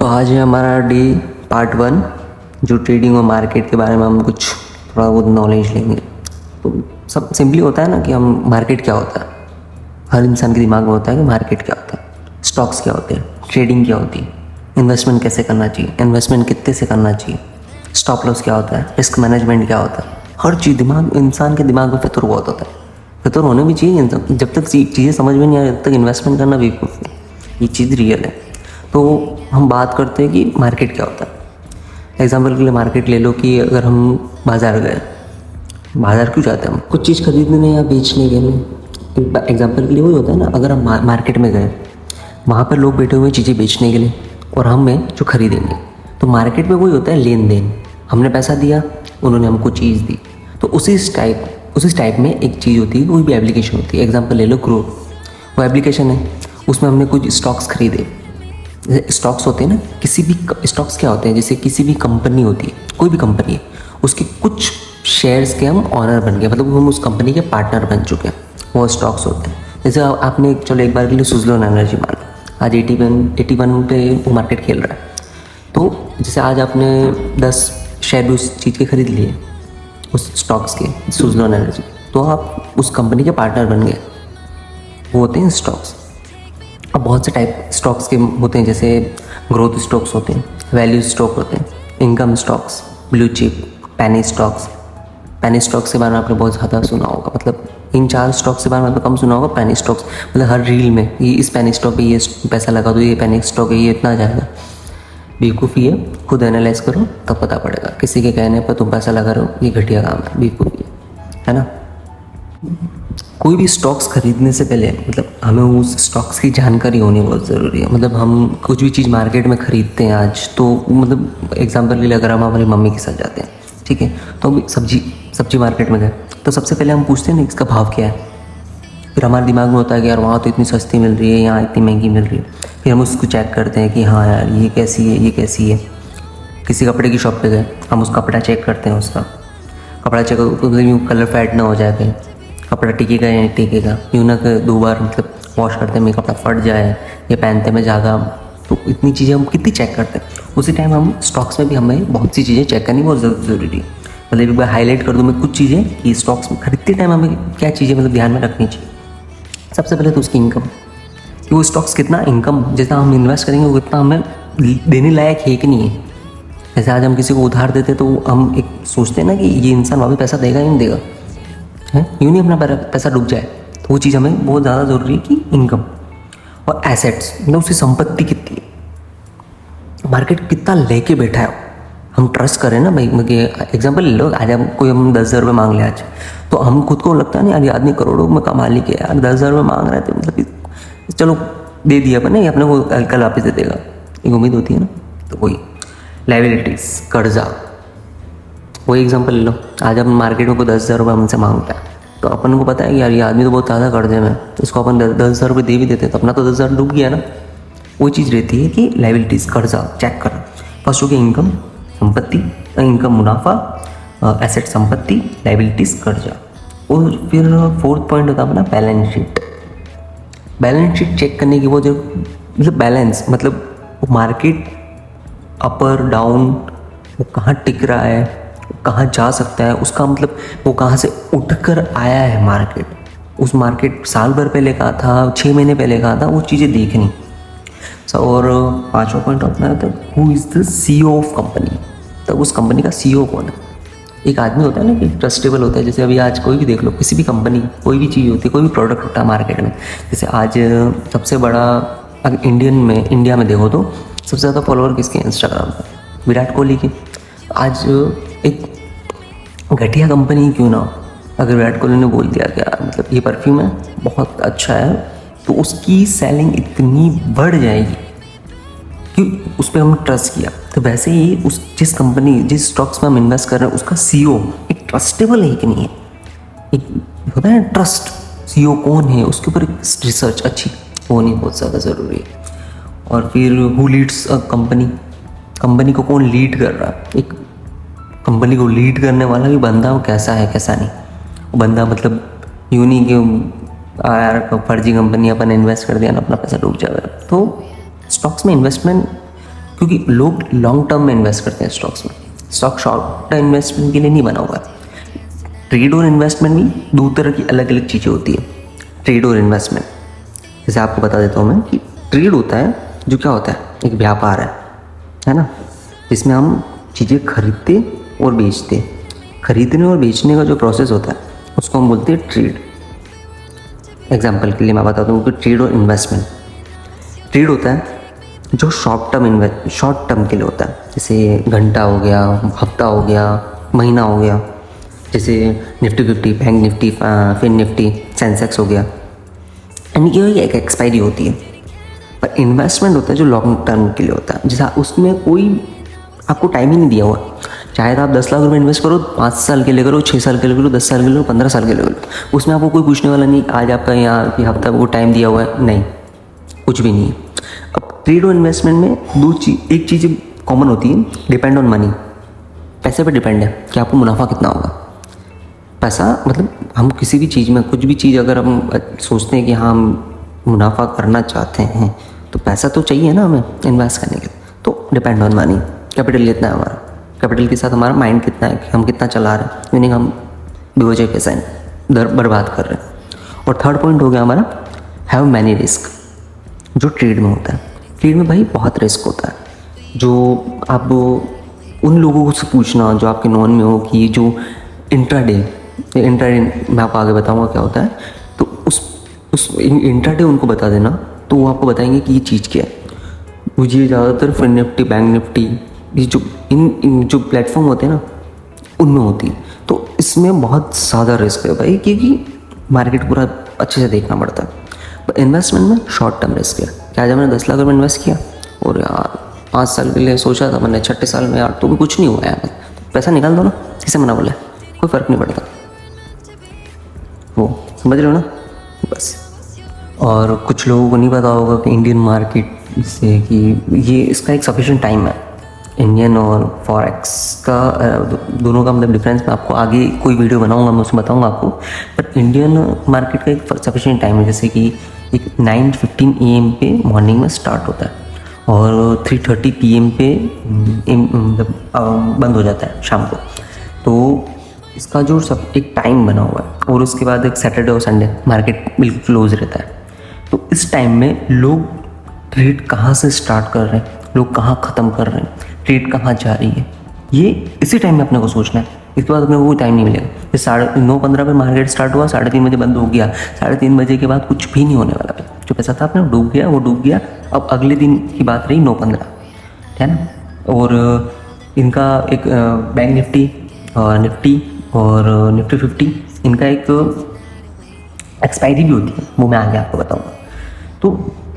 तो आज है हमारा डे पार्ट 1 जो ट्रेडिंग और मार्केट के बारे में हम कुछ थोड़ा बहुत नॉलेज लेंगे। तो सब सिंपली होता है ना कि हम मार्केट क्या होता है, हर इंसान के दिमाग में होता है कि मार्केट क्या होता है, स्टॉक्स क्या होते हैं, ट्रेडिंग क्या होती है, इन्वेस्टमेंट कैसे करना चाहिए, इन्वेस्टमेंट कितने से करना चाहिए, स्टॉप लॉस क्या होता है, रिस्क मैनेजमेंट क्या होता है। हर चीज़ दिमाग इंसान के दिमाग में फितूर बहुत होता है। फितूर होने भी चाहिए इंसान। जब तक चीज़ें समझ में नहीं आ तब तक इन्वेस्टमेंट करना बेवकूफ़ है। ये चीज़ रियल है। तो हम बात करते हैं कि मार्केट क्या होता है। एग्जाम्पल के लिए मार्केट ले लो कि अगर हम बाज़ार गए, बाज़ार क्यों जाते हैं हम? कुछ चीज़ खरीदने या बेचने के लिए। एग्जाम्पल के लिए वही होता है ना, अगर हम मार्केट में गए, वहाँ पर लोग बैठे हुए हैं चीज़ें बेचने के लिए और हम हैं जो खरीदेंगे। तो मार्केट में वही होता है, लेन देन। हमने पैसा दिया, उन्होंने हमको चीज़ दी। तो उसी टाइप में एक चीज़ होती है, कोई भी एप्लीकेशन होती है। एग्जाम्पल ले लो ग्रो, वो एप्लीकेशन है, उसमें हमने कुछ स्टॉक्स खरीदे। जैसे स्टॉक्स होते हैं ना, किसी भी स्टॉक्स क्या होते हैं, जैसे किसी भी कंपनी होती है, कोई भी कंपनी है, उसके कुछ शेयर्स के हम ऑनर बन गए, मतलब हम उस कंपनी के पार्टनर बन चुके हैं, वो स्टॉक्स होते हैं। जैसे आपने चलो एक बार के लिए सुज़लोन एनर्जी मान लो, आज 81 पे वो मार्केट खेल रहा है। तो जैसे आज आपने 10 शेयर भी उस चीज़ के खरीद लिए, उस स्टॉक्स के, सुज़लोन एनर्जी, तो आप उस कंपनी के पार्टनर बन गए। वो होते हैं स्टॉक्स। अब बहुत से टाइप स्टॉक्स के होते हैं, जैसे ग्रोथ स्टॉक्स होते हैं, वैल्यू स्टॉक होते हैं, income stocks, blue chip, penny stocks. Penny stocks के बारे में आपने बहुत ज़्यादा सुना होगा, मतलब इन 4 स्टॉक्स के बारे में आपने कम सुना होगा। पेनी स्टॉक्स मतलब हर रील में ये इस पेनी स्टॉक पे ये पैसा लगा दो, ये पेनी स्टॉक है, ये इतना जाएगा। बेवकूफ़ी है, खुद एनालाइज करो तब पता पड़ेगा। किसी के कहने पर तुम पैसा लगा रहे हो, ये घटिया काम है, बेवकूफ़ी है ना। कोई भी स्टॉक्स खरीदने से पहले मतलब हमें उस स्टॉक्स की जानकारी होनी बहुत ज़रूरी है। मतलब हम कुछ भी चीज़ मार्केट में ख़रीदते हैं आज, तो मतलब एग्जांपल के लिए अगर हम हमारी मम्मी के साथ जाते हैं, ठीक है, तो हम सब्जी मार्केट में गए, तो सबसे पहले हम पूछते हैं ना इसका भाव क्या है। फिर हमारे दिमाग में होता है कि यार वहाँ तो इतनी सस्ती मिल रही है, यहाँ इतनी महंगी मिल रही है। फिर हम उसको चेक करते हैं कि हाँ यार ये कैसी है, ये कैसी है। किसी कपड़े की शॉप पे गए, हम उस कपड़ा चेक करते हैं, उसका कपड़ा चेक कहीं कलर फैड ना हो जाए, कहीं कपड़ा टिकेगा या नहीं टिकेगा, यूँ ना कि 2 बार मतलब वॉश करते में कपड़ा फट जाए या पहनते में ज़्यादा। तो इतनी चीज़ें हम कितनी चेक करते हैं। उसी टाइम हम स्टॉक्स में भी हमें बहुत सी चीज़ें चेक करनी बहुत ज़रूरी है। मतलब एक बार हाईलाइट कर दूँ मैं कुछ चीज़ें कि स्टॉक्स में खरीदते टाइम हमें क्या चीज़ें मतलब ध्यान में रखनी चाहिए। सबसे पहले तो उसकी इनकम, कि वो स्टॉक्स कितना इनकम जितना हम इन्वेस्ट करेंगे वो कितना हमें देने लायक है कि नहीं है। जैसे आज हम किसी को उधार देते तो हम एक सोचते हैं ना कि ये इंसान वापस पैसा देगा या नहीं देगा, है यूँ नहीं अपना पैसा डूब जाए। तो वो चीज़ हमें बहुत ज़्यादा ज़रूरी है कि इनकम और एसेट्स, मतलब उसकी संपत्ति कितनी है, मार्केट कितना लेके बैठा है। हम ट्रस्ट करें ना भाई, मतलब एग्जांपल ले लो, आज हम 10,000 रुपये मांग ले आज, तो हम खुद को लगता है ना यार ये आदमी करोड़ों में कमा ली के यार 10,000 रुपये मांग रहे थे, मतलब चलो दे दिया अपन ने, अपने को कल वापस दे देगा, एक उम्मीद होती है ना। तो वही लाइबिलिटीज़, कर्जा, वही एग्जांपल ले लो, आज अपन मार्केट में कोई 10,000 रुपये हमसे मांगता है, तो अपन को पता है कि यार ये आदमी तो बहुत ज़्यादा कर्जे में, तो इसको अपन 10,000 रुपये दे भी देते तो अपना तो 10,000 डूब गया ना। वो चीज़ रहती है कि लाइबिलिटीज़, कर्जा चेक करना। फर्स्ट हो गया इनकम, संपत्ति, इनकम मुनाफा, एसेट संपत्ति, लाइबिलिटीज़ कर्जा। और फिर 4th पॉइंट होता है अपना balance sheet. Balance sheet check करने की वो जो मतलब बैलेंस, मतलब मार्केट अपर डाउन, वो कहाँ टिक रहा है, कहाँ जा सकता है, उसका मतलब वो कहाँ से उठकर आया है मार्केट, उस मार्केट साल भर पहले कहाँ था, 6 महीने पहले कहाँ था, वो चीज़ें देखनी। और 5वां पॉइंट अपना है who is the CEO of company. तब उस कंपनी का CEO कौन है। एक आदमी होता है ना कि ट्रस्टेबल होता है। जैसे अभी आज कोई भी देख लो, किसी भी कंपनी, कोई भी चीज़ होती है, कोई भी प्रोडक्ट होता है मार्केट में। जैसे आज सबसे बड़ा अगर इंडिया में देखो तो सबसे ज़्यादा फॉलोअर किसके, इंस्टाग्राम पर, विराट कोहली के। आज एक घटिया कंपनी क्यों ना हो, अगर विराट कोहली ने बोल दिया कि यार मतलब ये परफ्यूम है बहुत अच्छा है, तो उसकी सेलिंग इतनी बढ़ जाएगी कि उस पर हम ट्रस्ट किया। तो वैसे ही जिस कंपनी, जिस स्टॉक्स में हम इन्वेस्ट कर रहे हैं, उसका CEO एक ट्रस्टेबल है कि नहीं है। एक होता है ट्रस्ट, CEO कौन है, उसके ऊपर रिसर्च अच्छी होनी बहुत ज़्यादा ज़रूरी है। और फिर who leads a company, company को कौन लीड कर रहा है। एक कंपनी को लीड करने वाला भी बंदा वो कैसा है कैसा नहीं। वो बंदा मतलब यूँ नहीं कि यार फर्जी कंपनी अपन इन्वेस्ट कर दिया ना अपना पैसा डूब जाएगा। तो स्टॉक्स में इन्वेस्टमेंट क्योंकि लोग लॉन्ग टर्म में इन्वेस्ट करते हैं स्टॉक्स में। स्टॉक शॉर्ट टर्म इन्वेस्टमेंट के लिए नहीं बना हुआ है। ट्रेड और इन्वेस्टमेंट भी दो तरह की अलग अलग चीज़ें होती है। ट्रेड और इन्वेस्टमेंट, जैसे आपको बता देता हूँ मैं कि ट्रेड होता है जो क्या होता है, एक व्यापार है ना, जिसमें हम चीज़ें खरीदते और बेचते। खरीदने और बेचने का जो प्रोसेस होता है उसको हम बोलते हैं ट्रेड। एग्जाम्पल के लिए मैं बताता हूँ कि ट्रेड और इन्वेस्टमेंट। ट्रेड होता है जो शॉर्ट टर्म के लिए होता है, जैसे घंटा हो गया, हफ्ता हो गया, महीना हो गया, जैसे Nifty 50, bank Nifty, fin Nifty, Sensex हो गया, यानी कि एक एक्सपायरी होती है। पर इन्वेस्टमेंट होता है जो लॉन्ग टर्म के लिए होता है, जैसे उसमें कोई आपको टाइम ही नहीं दिया हुआ। चाहे तो आप 10 लाख रुपए इन्वेस्ट करो, 5 साल के लिए करो, 6 साल के लिए करो, 10 साल के लिए करो, 15 साल के लिए करो, उसमें आपको कोई पूछने वाला नहीं आज आपका यहाँ कि हफ्ता वो टाइम दिया हुआ है, नहीं, कुछ भी नहीं है। अब ट्रेड और इन्वेस्टमेंट में एक चीज़ कॉमन होती है, डिपेंड ऑन मनी। पैसे पर डिपेंड है कि आपको मुनाफा कितना होगा। पैसा मतलब हम किसी भी चीज़ में, कुछ भी चीज़ अगर हम सोचते हैं कि हाँ हम मुनाफा करना चाहते हैं तो पैसा तो चाहिए ना हमें इन्वेस्ट करने के लिए। तो डिपेंड ऑन मनी, कैपिटल कितना है हमारा, कैपिटल के साथ हमारा माइंड कितना है कि हम कितना चला रहे हैं, मीनिंग हम बेवजह पैसा बर्बाद कर रहे हैं। और थर्ड पॉइंट हो गया हमारा हैव मैनी रिस्क, जो ट्रेड में होता है। ट्रेड में भाई बहुत रिस्क होता है, जो आप उन लोगों से पूछना जो आपके नॉन में हो कि जो इंट्राडे मैं आपको आगे बताऊंगा क्या होता है, तो उस इंट्राडे उनको बता देना तो वो आपको बताएंगे कि ये चीज़ क्या है। मुझे ज़्यादातर फिन निफ्टी, बैंक निफ्टी, ये जो इन जो प्लेटफॉर्म होते हैं ना उनमें होती है। तो इसमें बहुत ज़्यादा रिस्क है भाई, क्योंकि मार्केट पूरा अच्छे से देखना पड़ता है। इन्वेस्टमेंट में शॉर्ट टर्म रिस्क है। क्या जब मैंने 10 लाख रुपये इन्वेस्ट किया और यार 5 साल के लिए सोचा था मैंने, 6ठे साल में यार तो भी कुछ नहीं हुआ यार, पैसा निकाल दो ना, किसे मना बोला, कोई फ़र्क नहीं पड़ता, वो समझ रहे हो ना बस। और कुछ लोगों को नहीं पता होगा कि इंडियन मार्केट से कि ये इसका एक सफिशिएंट टाइम है। इंडियन और फॉरेक्स का दोनों का मतलब डिफरेंस मैं आपको आगे कोई वीडियो बनाऊंगा, मैं उसमें बताऊंगा आपको। बट इंडियन मार्केट का एक सफिशिएंट टाइम है, जैसे कि एक 9:15 AM पे मॉर्निंग में स्टार्ट होता है और 3:30 PM पे मतलब बंद हो जाता है शाम को। तो इसका जो सब एक टाइम बना हुआ है, और उसके बाद एक सैटरडे और संडे मार्केट बिल्कुल क्लोज रहता है। तो इस टाइम में लोग ट्रेड कहाँ से स्टार्ट कर रहे हैं, लोग कहाँ ख़त्म कर रहे हैं, ट्रेड कहाँ जा रही है, ये इसी टाइम में अपने को सोचना है। इसके बाद अपने को कोई टाइम नहीं मिलेगा। जैसे 9:15 पे मार्केट स्टार्ट हुआ, 3:30 बजे बंद हो गया, 3:30 बजे के बाद कुछ भी नहीं होने वाला। जो पैसा था अपने डूब गया, वो डूब गया। अब अगले दिन की बात रही 9:15, है ना। और इनका एक बैंक निफ्टी और निफ्टी 50, इनका एक एक्सपायरी भी होती है, वो मैं आगे आपको बताऊँगा। तो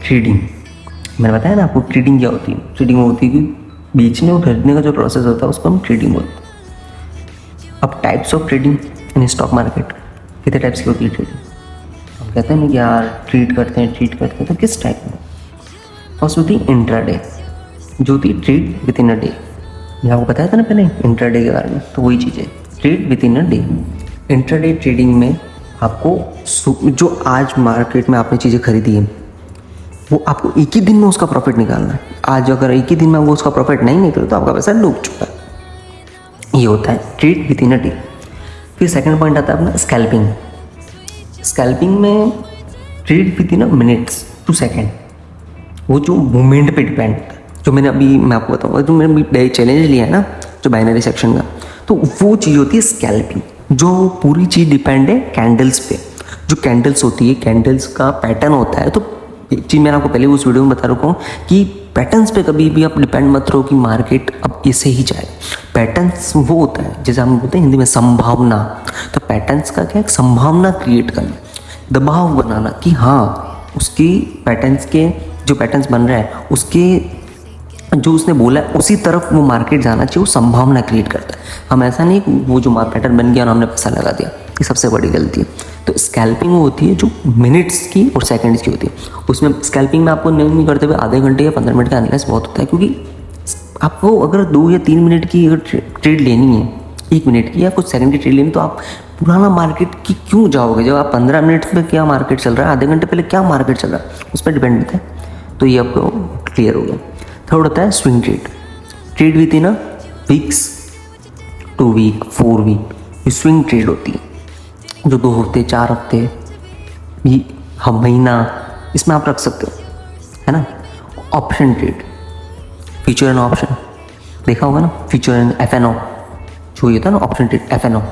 ट्रेडिंग मैंने बताया ना आपको, ट्रेडिंग क्या होती है। ट्रेडिंग होती है कि बेचने और खरीदने का जो प्रोसेस होता है उसको हम ट्रेडिंग बोलते हैं। अब types of trading in stock market, कितने टाइप्स की होती है ट्रेडिंग। हम कहते हैं ना कि यार ट्रेड करते हैं तो किस टाइप में। फर्स्ट होती है इंट्राडे, जो होती है trade within a day. मैं आपको बताया था ना पहले इंट्राडे के बारे में, तो वही चीज़ है trade within a day. Intraday trading में आपको जो आज मार्केट में आपने चीज़ें खरीदी है वो आपको एक ही दिन में उसका प्रॉफिट निकालना है। आज अगर एक ही दिन में वो उसका प्रॉफिट नहीं निकले तो आपका पैसा डूब चुका है। ये होता है trade within a day. फिर सेकंड पॉइंट आता है अपना स्कैल्पिंग। स्कैल्पिंग में trade within a minutes to second, वो जो मूवमेंट पे डिपेंड होता है। जो मैं आपको बताऊंगा, जो मैंने चैलेंज लिया है ना जो बाइनरी सेक्शन का, तो वो चीज़ होती है स्कैल्पिंग, जो पूरी चीज़ डिपेंड है कैंडल्स पे। जो कैंडल्स होती है, कैंडल्स का पैटर्न होता है। तो एक चीज़ मैंने आपको पहले उस वीडियो में बता रखा हूँ कि पैटर्न्स पे कभी भी आप डिपेंड मत रहो कि मार्केट अब ऐसे ही जाए। पैटर्न्स वो होता है जैसे हम बोलते हैं हिंदी में संभावना। तो पैटर्न्स का क्या है, संभावना क्रिएट करना, दबाव बनाना कि हाँ उसकी पैटर्न्स के जो पैटर्न्स बन रहा है उसके जो उसने बोला है उसी तरफ वो मार्केट जाना चाहिए, वो संभावना क्रिएट करता है। हम ऐसा नहीं वो जो पैटर्न बन गया और हमने पैसा लगा दिया, ये सबसे बड़ी गलती है। तो स्कैल्पिंग वो होती है जो मिनट्स की और सेकंड्स की होती है। उसमें स्कैल्पिंग में आपको नहीं करते हुए आधे घंटे या 15 मिनट का एनालिसिस बहुत होता है, क्योंकि आपको अगर 2 या 3 मिनट की अगर ट्रेड लेनी है, 1 मिनट की या कुछ सेकंड की ट्रेड लेनी, तो आप पुराना मार्केट की क्यों जाओगे जब आप 15 मिनट में क्या मार्केट चल रहा है, आधे घंटे पहले क्या मार्केट चल रहा है, उस पर डिपेंड होता है। तो ये आपको क्लियर हो गया। थर्ड होता है swing trade, trade within a weeks, 2 week 4 week, ये स्विंग ट्रेड होती है जो 2 हफ्ते 4 हफ्ते भी, हम महीना, इसमें आप रख सकते हो, है ना। Option trade, future and option देखा होगा ना, फ्यूचर एंड FNO जो ये था ना ऑप्शन ट्रेड FNO,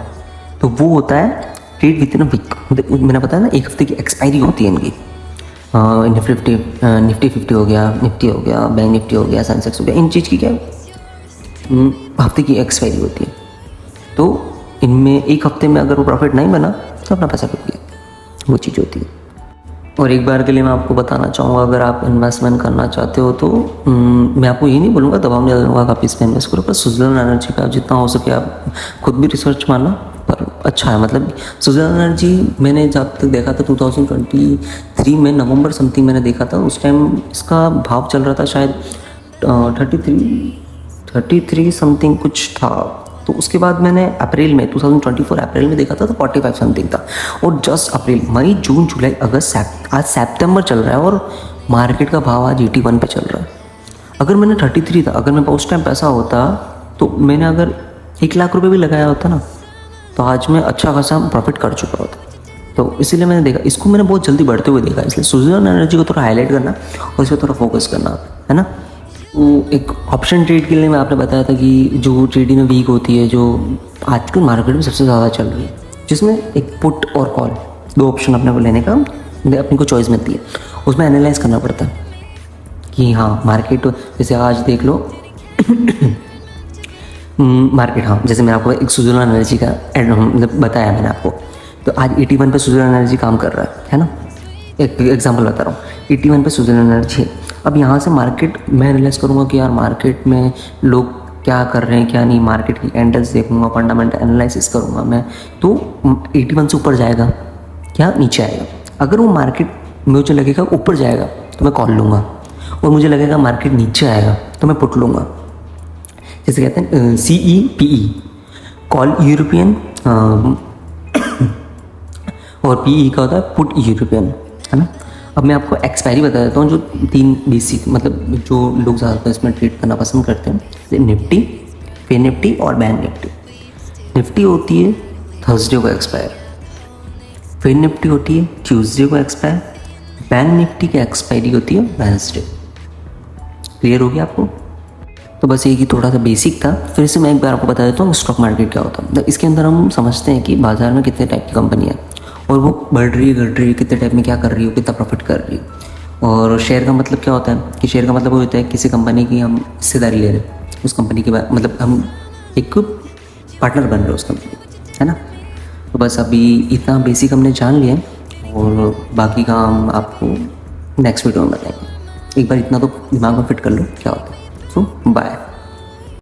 तो वो होता है trade within a week, मतलब मैंने बताया ना 1 हफ्ते की एक्सपायरी होती है इनकी। निफ्टी 50 हो गया, निफ्टी हो गया, बैंक निफ्टी हो गया, सेंसेक्स हो गया, इन चीज़ की क्या हफ्ते की एक्सपायरी होती है। तो इनमें 1 हफ्ते में अगर वो प्रॉफिट नहीं बना तो अपना पैसा डूब गया, वो चीज़ होती है। और एक बार के लिए मैं आपको बताना चाहूँगा, अगर आप इन्वेस्टमेंट करना चाहते हो तो मैं आपको ये नहीं बोलूँगा दबाव नहीं दूंगा आप इस पर इन्वेस्ट करो, पर स्विट्जरलैंड एनर्जी का जितना हो सके आप खुद भी रिसर्च मारना, पर अच्छा है। मतलब स्विट्जरलैंड एनर्जी मैंने जब तक देखा था 2023 में नवंबर समथिंग मैंने देखा था, उस टाइम इसका भाव चल रहा था शायद 33 समथिंग कुछ था। तो उसके बाद मैंने अप्रैल में 2024 अप्रैल में देखा था तो 45 समथिंग था। और जस्ट अप्रैल, मई, जून, जुलाई, अगस्त, आज सितंबर चल रहा है और मार्केट का भाव आज 81 पे चल रहा है। अगर मैंने 33 था, अगर मेरे पास उस टाइम पैसा होता तो मैंने अगर 1 लाख रुपए भी लगाया होता ना, तो आज मैं अच्छा खासा प्रॉफिट कर चुका होता। तो इसीलिए मैंने देखा, इसको मैंने बहुत जल्दी बढ़ते हुए देखा, इसलिए स्विट्जरलैंड एनर्जी को थोड़ा हाईलाइट करना और इस पर थोड़ा फोकस करना, है ना। तो एक ऑप्शन ट्रेड के लिए मैं आपने बताया था कि जो ट्रेडिंग वीक होती है, जो आजकल मार्केट में सबसे ज़्यादा चल रही है, जिसमें एक पुट और कॉल 2 ऑप्शन अपने को लेने का अपने को चॉइस मिलती है। उसमें एनालाइज करना पड़ता है कि हाँ मार्केट, जैसे आज देख लो मार्केट, हाँ जैसे मैं आपको एक स्विट्जरलैंड एनर्जी का मतलब बताया मैंने आपको, तो आज 81 पे स्विट्जरलैंड एनर्जी काम कर रहा है ना। एक एग्जांपल बता रहा हूँ, 81 पे स्विट्जरलैंड एनर्जी है। अब यहाँ से मार्केट मैं एनालाइज करूँगा कि यार मार्केट में लोग क्या कर रहे हैं क्या नहीं, मार्केट की कैंडल्स देखूँगा, फंडामेंटल एनालिसिस करूँगा मैं, तो 81 से ऊपर जाएगा क्या नीचे आएगा। अगर वो मार्केट मुझे लगेगा ऊपर जाएगा तो मैं कॉल लूँगा, और मुझे लगेगा मार्केट नीचे आएगा तो मैं पुट लूँगा। जैसे कहते हैं CEPE, कॉल यूरोपियन, और PE का होता है पुट यूरोपियन, है ना। अब मैं आपको एक्सपायरी बता देता हूँ, जो 3 बेसिक, मतलब जो लोग ज़्यादातर इसमें ट्रेड करना पसंद करते हैं, जैसे निफ्टी, फिन निफ्टी और बैंक निफ्टी। निफ्टी होती है थर्सडे को एक्सपायर, फिन निफ्टी होती है ट्यूसडे को एक्सपायर, बैंक निफ्टी की एक्सपायरी होती है वेडनेसडे। क्लियर हो गया आपको। तो बस ये कि थोड़ा सा बेसिक था। फिर से मैं एक बार आपको बता देता हूँ स्टॉक मार्केट क्या होता है। इसके अंदर हम समझते हैं कि बाजार में कितने टाइप की कंपनी है और वो बढ़ रही है घट रही है, कितने टाइप में क्या कर रही हो, कितना प्रॉफिट कर रही है। और शेयर का मतलब क्या होता है कि शेयर का मतलब वो होता है किसी कंपनी की हम हिस्सेदारी ले रहे हैं, उस कंपनी के बाद मतलब हम एक पार्टनर बन रहे हैं उस कंपनी, है ना। तो बस अभी इतना बेसिक हमने जान लिया और बाकी का हम आपको नेक्स्ट वीडियो में बताएंगे। एक बार इतना तो दिमाग में फिट कर लो क्या होता है। सो बाय।